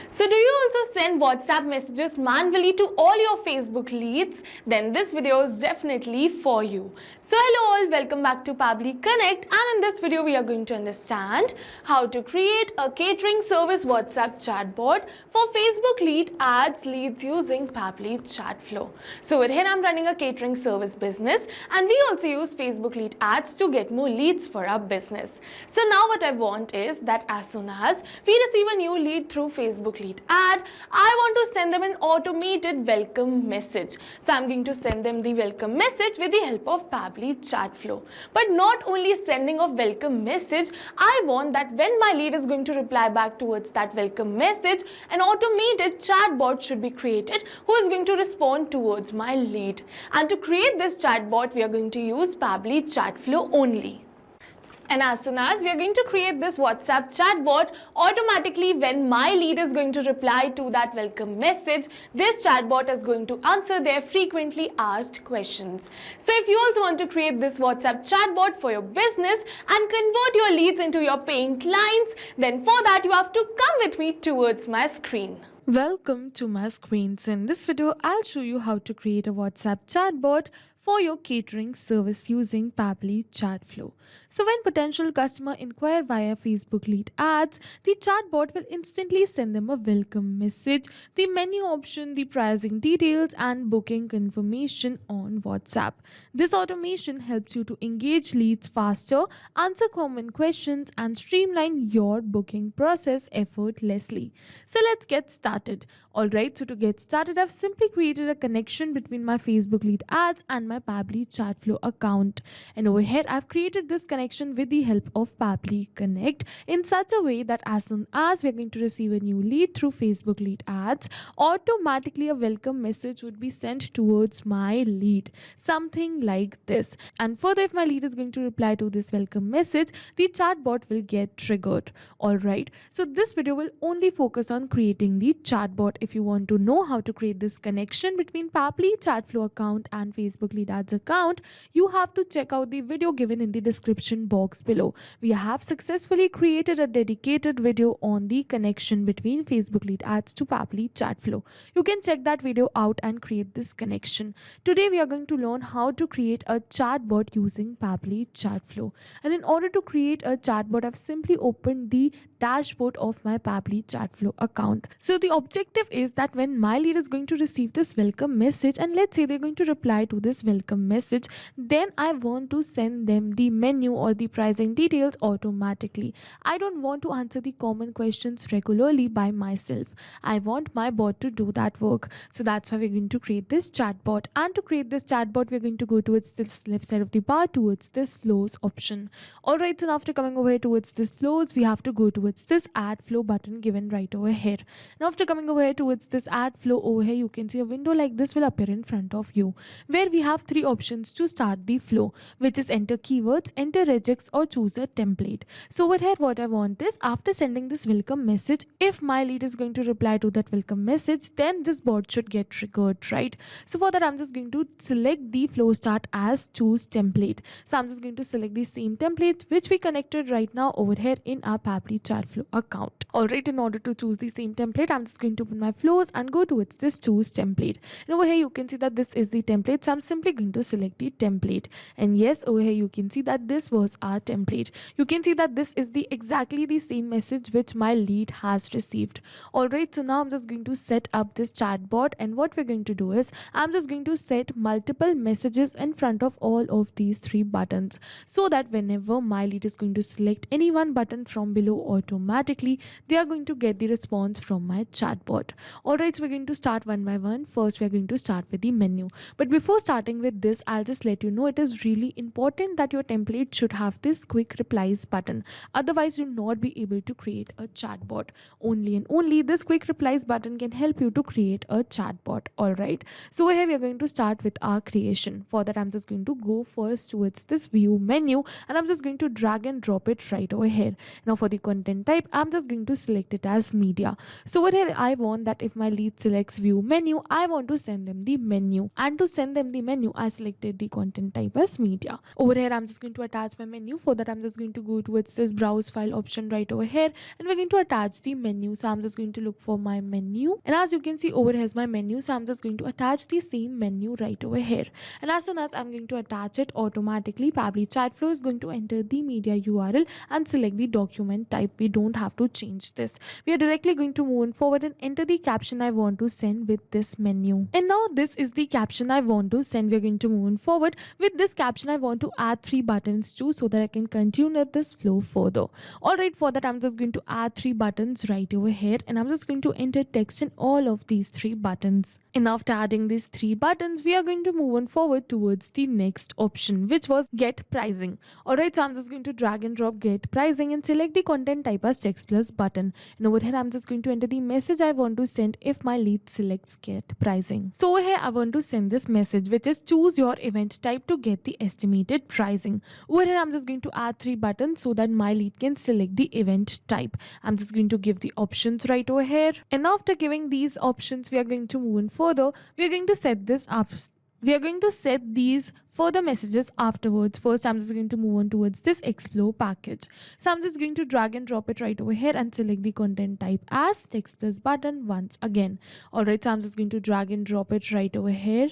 So do you also send WhatsApp messages manually to all your Facebook leads? Then this video is definitely for you. So hello all, welcome back to Pabbly Connect, and in this video we are going to understand how to create a catering service WhatsApp chatbot for Facebook leads using Pabbly Chatflow. So over here I'm running a catering service business, and we also use Facebook lead ads to get more leads for our business. So now what I want is that as soon as we receive a new lead through Facebook lead ad, I want to send them an automated welcome message. So I'm going to send them the welcome message with the help of Pabbly Chatflow. But not only sending of welcome message, I want that when my lead is going to reply back towards that welcome message, an automated chatbot should be created who is going to respond towards my lead. And to create this chatbot, we are going to use Pabbly Chatflow only. And as soon as we are going to create this WhatsApp chatbot, automatically when my lead is going to reply to that welcome message, this chatbot is going to answer their frequently asked questions. So if you also want to create this WhatsApp chatbot for your business and convert your leads into your paying clients, then for that you have to come with me towards my screen. Welcome to my screen. So in this video, I'll show you how to create a WhatsApp chatbot for your catering service using Pabbly Chatflow. So when potential customer inquire via Facebook lead ads, the chatbot will instantly send them a welcome message, the menu option, the pricing details, and booking confirmation on WhatsApp. This automation helps you to engage leads faster, answer common questions, and streamline your booking process effortlessly. So let's get started. Alright, so to get started, I've simply created a connection between my Facebook lead ads and my Pabbly Chatflow account. And over here, I've created this connection with the help of Pabbly Connect in such a way that as soon as we're going to receive a new lead through Facebook lead ads, automatically a welcome message would be sent towards my lead. Something like this. And further, if my lead is going to reply to this welcome message, the chatbot will get triggered. Alright, so this video will only focus on creating the chatbot. If you want to know how to create this connection between Pabbly Chatflow account and Facebook lead ads account, you have to check out the video given in the description box below. We have successfully created a dedicated video on the connection between Facebook lead ads to Pabbly Chatflow. You can check that video out and create this connection. Today we are going to learn how to create a chatbot using Pabbly Chatflow. And in order to create a chatbot, I've simply opened the dashboard of my Pabbly Chatflow account. So the objective is that when my lead is going to receive this welcome message, and let's say they're going to reply to this welcome message, then I want to send them the menu or the pricing details automatically. I don't want to answer the common questions regularly by myself. I want my bot to do that work. So that's why we're going to create this chatbot. And to create this chatbot, we're going to go towards this left side of the bar towards this flows option. Alright, so after coming over here towards this flows, we have to go towards this add flow button given right over here. Now after coming over here towards this add flow over here, you can see a window like this will appear in front of you, where we have three options to start the flow, which is enter keywords, enter regex, or choose a template. So over here what I want is, after sending this welcome message, if my lead is going to reply to that welcome message, then this bot should get triggered, right? So for that I'm just going to select the flow start as choose template. So I'm just going to select the same template which we connected right now over here in our Pabbly Chatflow account. Alright, in order to choose the same template, I'm just going to open my flows and go towards this choose template. And over here you can see that this is the template, so I'm simply going to select the template. And yes, over here you can see that this was our template. You can see that this is exactly the same message which my lead has received. Alright, so now I'm just going to set up this chatbot, and what we're going to do is I'm just going to set multiple messages in front of all of these three buttons, so that whenever my lead is going to select any one button from below, automatically they are going to get the response from my chatbot. Alright, so we're going to start one by one. First we're going to start with the menu, but before starting with this, I'll just let you know it is really important that your template should have this quick replies button. Otherwise you'll not be able to create a chatbot. Only and only this quick replies button can help you to create a chatbot. Alright, so over here we are going to start with our creation. For that I'm just going to go first towards this view menu, and I'm just going to drag and drop it right over here. Now for the content content type, I'm just going to select it as media. So over here I want that if my lead selects view menu, I want to send them the menu, and to send them the menu I selected the content type as media. Over here I'm just going to attach my menu. For that I'm just going to go towards this browse file option right over here, and we're going to attach the menu. So I'm just going to look for my menu, and as you can see over here is my menu. So I'm just going to attach the same menu right over here, and as soon as I'm going to attach it, automatically Pabbly Chatflow is going to enter the media URL and select the document type. We don't have to change this. We are directly going to move on forward and enter the caption I want to send with this menu. And now this is the caption I want to send. We're going to move on forward. With this caption I want to add 3 buttons too, so that I can continue this flow further. Alright, for that I'm just going to add 3 buttons right over here, and I'm just going to enter text in all of these 3 buttons. And after adding these 3 buttons, we are going to move on forward towards the next option, which was get pricing. Alright, so I'm just going to drag and drop get pricing and select the content type as text plus button. And over here I'm just going to enter the message I want to send if my lead selects get pricing. So over here I want to send this message, which is choose your event type to get the estimated pricing. Over here I'm just going to add 3 buttons so that my lead can select the event type. I'm just going to give the options right over here, and after giving these options we are going to move on further. We are going to set this up. We are going to set these further messages afterwards. First I'm just going to move on towards this explore package. So I'm just going to drag and drop it right over here and select the content type as text plus button once again. Alright, so I'm just going to drag and drop it right over here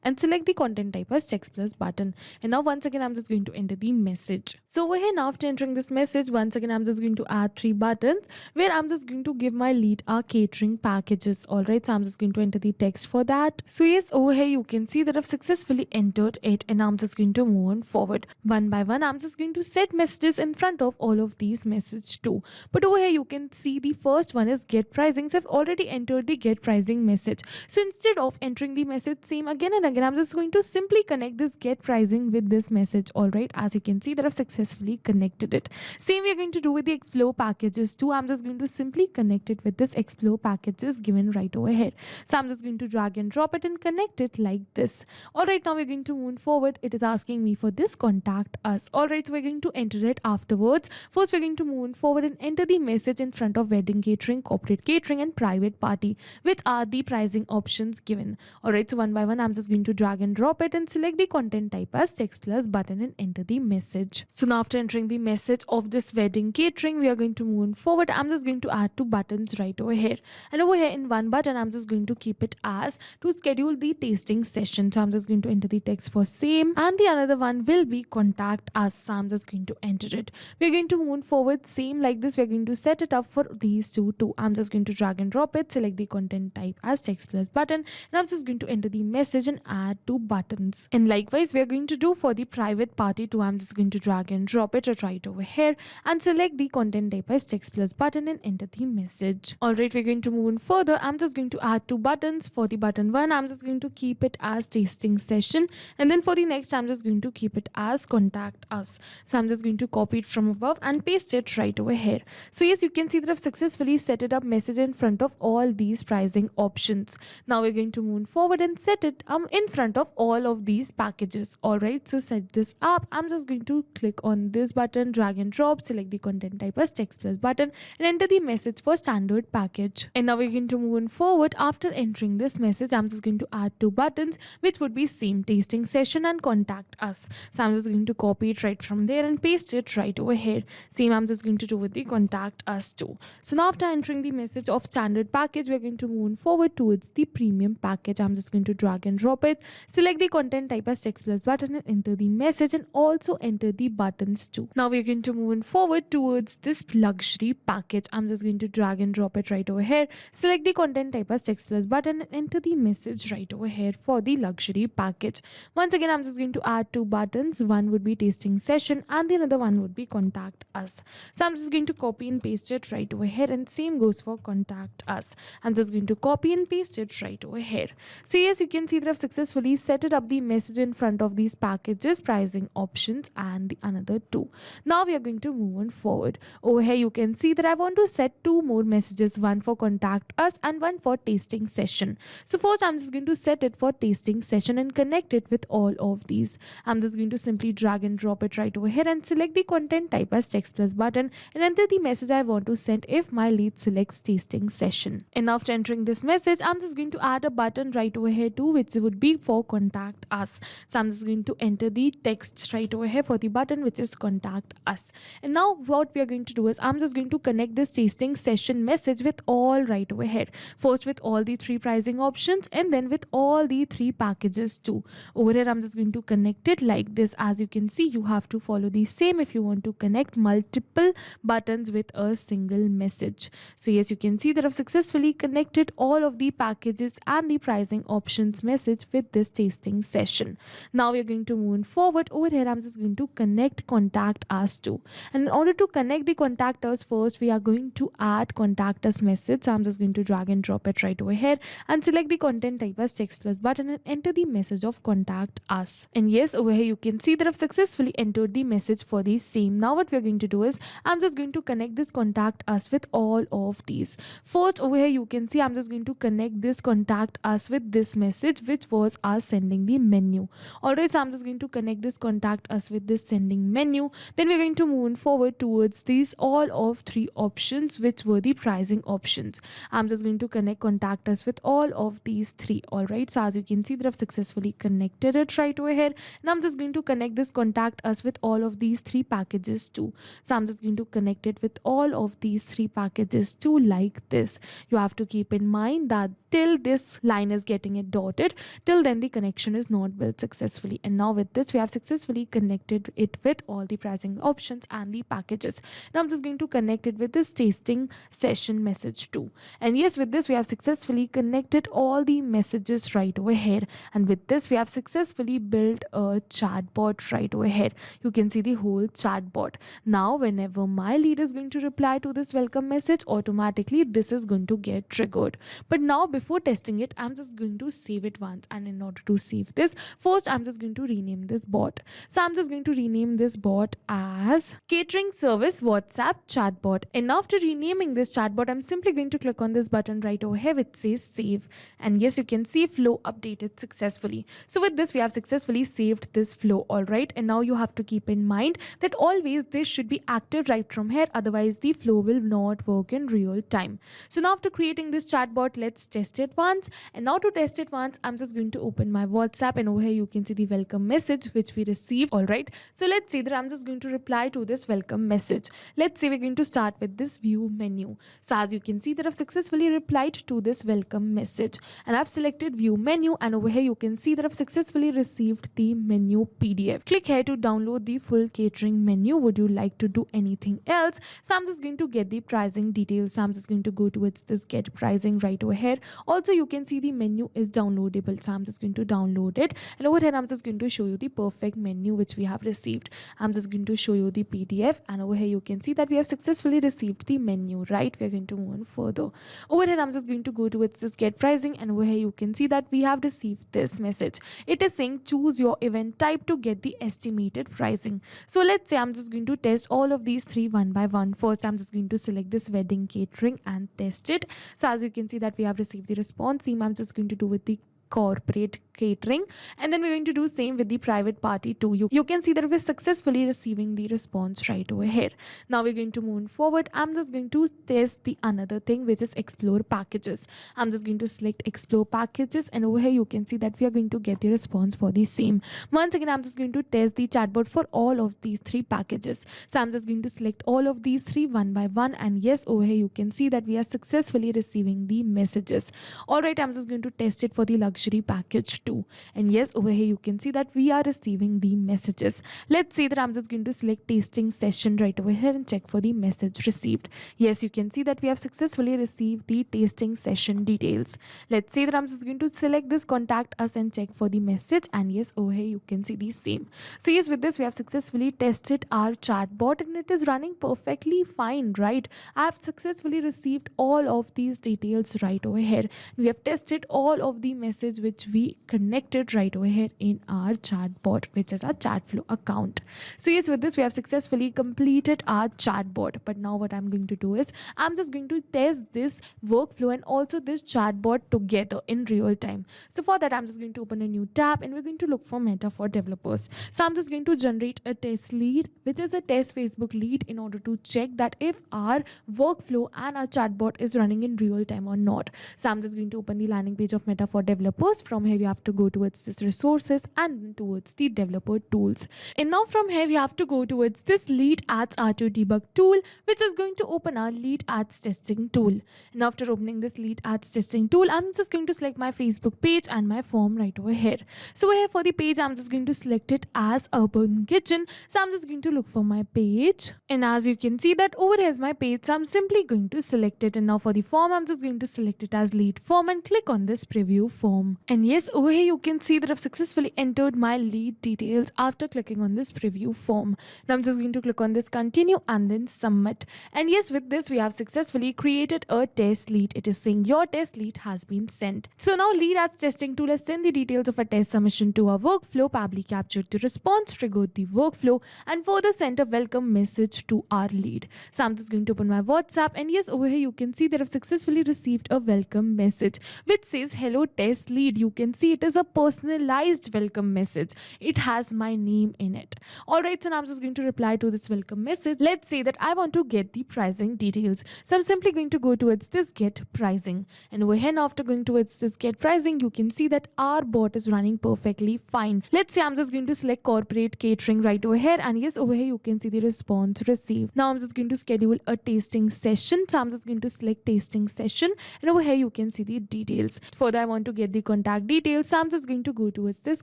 and select the content type as text plus button. And now once again I'm just going to enter the message. So over here now, after entering this message, once again I'm just going to add 3 buttons where I'm just going to give my lead our catering packages. Alright, so I'm just going to enter the text for that. So yes, over here you can see that I've successfully entered it, and I'm just going to move on forward. One by one I'm just going to set messages in front of all of these messages too. But over here you can see the first one is get pricing. So I've already entered the get pricing message. So instead of entering the message same again and again, I'm just going to simply connect this get pricing with this message. Alright, as you can see that I've successfully connected it. Same we are going to do with the explore packages too. I'm just going to simply connect it with this explore packages given right over here. So I'm just going to drag and drop it and connect it like this. Alright, now we're going to move forward. It is asking me for this contact us. Alright, so we're going to enter it afterwards. First we're going to move forward and enter the message in front of wedding catering, corporate catering and private party, which are the pricing options given. Alright, so one by one I'm just going to drag and drop it and select the content type as text plus button and enter the message. So now after entering the message of this wedding catering, we are going to move forward. I'm just going to add 2 buttons right over here, and over here in one button I'm just going to keep it as to schedule the tasting session. So I'm just going to enter the text for same, and the another one will be contact us. So I'm just going to enter it. We're going to move forward same like this. We're going to set it up for these two too. I'm just going to drag and drop it, select the content type as text plus button, and I'm just going to enter the message and add 2 buttons. And likewise we are going to do for the private party too. I'm just going to drag and drop it right over here and select the content type as text plus button and enter the message. Alright, we're going to move on further. I'm just going to add 2 buttons. For the button 1 I'm just going to keep it as tasting session, and then for the next I'm just going to keep it as contact us. So I'm just going to copy it from above and paste it right over here. So yes, you can see that I've successfully set it up message in front of all these pricing options. Now we're going to move forward and set it in front of all of these packages. Alright, so set this up. I'm just going to click on this button, drag and drop, select the content type as text plus button and enter the message for standard package. And now we're going to move on forward. After entering this message, I'm just going to add 2 buttons which would be same tasting session and contact us. So I'm just going to copy it right from there and paste it right over here. Same I'm just going to do with the contact us too. So now after entering the message of standard package, we're going to move forward towards the premium package. I'm just going to drag and drop it, select the content type as text plus button and enter the message and also enter the buttons too. Now we're going to move forward towards this luxury package. I'm just going to drag and drop it right over here, select the content type as text plus button and enter the message right over here for the luxury package. Once again I'm just going to add 2 buttons. One would be tasting session and the another one would be contact us. So I'm just going to copy and paste it right over here, and same goes for contact us. I'm just going to copy and paste it right over here. So yes, you can see that I've successfully successfully set it up the message in front of these packages, pricing options, and the another two. Now we are going to move on forward. Over here you can see that I want to set two more messages, one for contact us and one for tasting session. So first I'm just going to set it for tasting session and connect it with all of these. I'm just going to simply drag and drop it right over here and select the content type as text plus button and enter the message I want to send if my lead selects tasting session. And after entering this message, I'm just going to add a button right over here too, which would be for contact us. So I'm just going to enter the text right over here for the button, which is contact us. And now what we are going to do is I'm just going to connect this tasting session message with all right over here. First with all the three pricing options and then with all the three packages too. Over here I'm just going to connect it like this. As you can see, you have to follow the same if you want to connect multiple buttons with a single message. So yes, you can see that I've successfully connected all of the packages and the pricing options message with this tasting session. Now we are going to move forward. Over here I'm just going to connect contact us too. And in order to connect the contact us, first we are going to add contact us message. So I'm just going to drag and drop it right over here and select the content type as text plus button and enter the message of contact us. And yes, over here you can see that I've successfully entered the message for the same. Now what we're going to do is I'm just going to connect this contact us with all of these. First over here you can see I'm just going to connect this contact us with this message, which was us sending the menu. Alright, so I'm just going to connect this contact us with this sending menu. Then we're going to move forward towards these all of three options, which were the pricing options. I'm just going to connect contact us with all of these three. Alright, so as you can see that I've successfully connected it right over here. And I'm just going to connect this contact us with all of these three packages too. So I'm just going to connect it with all of these three packages too, like this. You have to keep in mind that till this line is getting it dotted, till then the connection is not built successfully. And now with this we have successfully connected it with all the pricing options and the packages. Now I'm just going to connect it with this tasting session message too. And yes, with this we have successfully connected all the messages right over here. And with this we have successfully built a chatbot right over here. You can see the whole chatbot. Now whenever my lead is going to reply to this welcome message, automatically this is going to get triggered. But now before testing it, I'm just going to save it once. And in order to save this, first I'm just going to rename this bot. So I'm just going to rename this bot as Catering Service WhatsApp Chatbot. And after renaming this chatbot, I'm simply going to click on this button right over here which says save. And yes, you can see flow updated successfully. So with this we have successfully saved this flow. Alright, and now you have to keep in mind that always this should be active right from here, otherwise the flow will not work in real time. So now after creating this chatbot, let's test it once. And now to test it once, I'm just going to open my WhatsApp, and over here you can see the welcome message which we received. Alright, so let's see that I'm just going to reply to this welcome message. Let's say we're going to start with this view menu. So as you can see that I've successfully replied to this welcome message, and I've selected view menu, and over here you can see that I've successfully received the menu PDF. Click here to download the full catering menu. Would you like to do anything else? So I'm just going to get the pricing details. So I'm just going to go towards this get pricing right over here. Also you can see the menu is downloadable, so I'm just going to download it, and over here I'm just going to show you the perfect menu which we have received. I'm just going to show you the PDF, and over here you can see that we have successfully received the menu. Right, we're going to move on further. Over here I'm just going to go towards this get pricing, and over here you can see that we have received this message. It is saying choose your event type to get the estimated pricing. So let's say I'm just going to test all of these three one by one. First I'm just going to select this wedding catering and test it. So as you can see that we have received the response. Same I'm just going to do with the corporate catering, and then we're going to do same with the private party too. You can see that we're successfully receiving the response right over here. Now we're going to move forward. I'm just going to test the another thing, which is explore packages. I'm just going to select explore packages, and over here you can see that we are going to get the response for the same. Once again I'm just going to test the chatbot for all of these three packages. So I'm just going to select all of these three one by one, and yes, over here you can see that we are successfully receiving the messages. Alright, I'm just going to test it for the luxury package too, and yes, over here you can see that we are receiving the messages. Let's say that I'm just going to select tasting session right over here and check for the message received. Yes, you can see that we have successfully received the tasting session details. Let's say that I'm just going to select this contact us and check for the message, and yes, over here you can see the same. So yes, with this we have successfully tested our chatbot, and it is running perfectly fine. Right, I have successfully received all of these details right over here. We have tested all of the messages message which we connected right over here in our chatbot, which is our Chatflow account. So yes, with this we have successfully completed our chatbot. But now what I'm going to do is I'm just going to test this workflow and also this chatbot together in real time. So for that, I'm just going to open a new tab and we're going to look for Meta for developers. So I'm just going to generate a test lead, which is a test Facebook lead, in order to check that if our workflow and our chatbot is running in real time or not. So I'm just going to open the landing page of Meta for developers. From here, we have to go towards this resources and then towards the developer tools. And now from here, we have to go towards this lead ads R2 debug tool, which is going to open our lead ads testing tool. And after opening this lead ads testing tool, I'm just going to select my Facebook page and my form right over here. So here for the page, I'm just going to select it as Urban Kitchen. So I'm just going to look for my page, and as you can see that over here is my page, so I'm simply going to select it. And now for the form, I'm just going to select it as lead form and click on this preview form. And yes, over here you can see that I've successfully entered my lead details after clicking on this preview form. Now I'm just going to click on this continue and then submit. And yes, with this we have successfully created a test lead. It is saying your test lead has been sent. So now lead ads testing tool has sent the details of a test submission to our workflow. Pabbly captured the response, triggered the workflow, and further sent a welcome message to our lead. So I'm just going to open my WhatsApp, and yes, over here you can see that I've successfully received a welcome message which says hello test lead. You can see it is a personalized welcome message. It has my name in it. Alright, so now I'm just going to reply to this welcome message. Let's say that I want to get the pricing details. So I'm simply going to go towards this get pricing, and over here after going towards this get pricing, you can see that our bot is running perfectly fine. Let's say I'm just going to select corporate catering right over here, and yes, over here you can see the response received. Now I'm just going to schedule a tasting session. So I'm just going to select tasting session, and over here you can see the details. Further, I want to get the contact details, so I'm just going to go towards this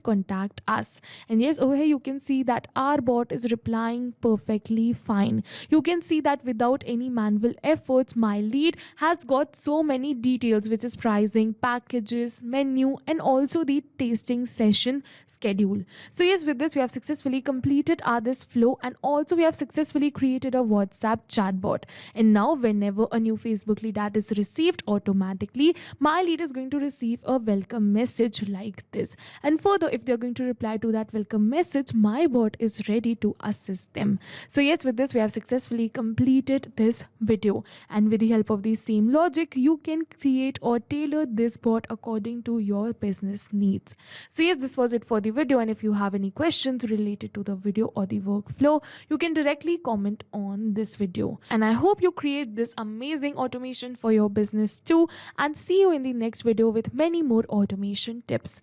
contact us, and yes, over here you can see that our bot is replying perfectly fine. You can see that without any manual efforts, my lead has got so many details, which is pricing, packages, menu, and also the tasting session schedule. So yes, with this we have successfully completed this flow, and also we have successfully created a WhatsApp chatbot. And now whenever a new Facebook lead ad is received, automatically my lead is going to receive a welcome message like this. And further, if they're going to reply to that welcome message, my bot is ready to assist them. So yes, with this we have successfully completed this video, and with the help of the same logic, you can create or tailor this bot according to your business needs. So yes, this was it for the video, and if you have any questions related to the video or the workflow, you can directly comment on this video. And I hope you create this amazing automation for your business too, and see you in the next video with many more automation tips.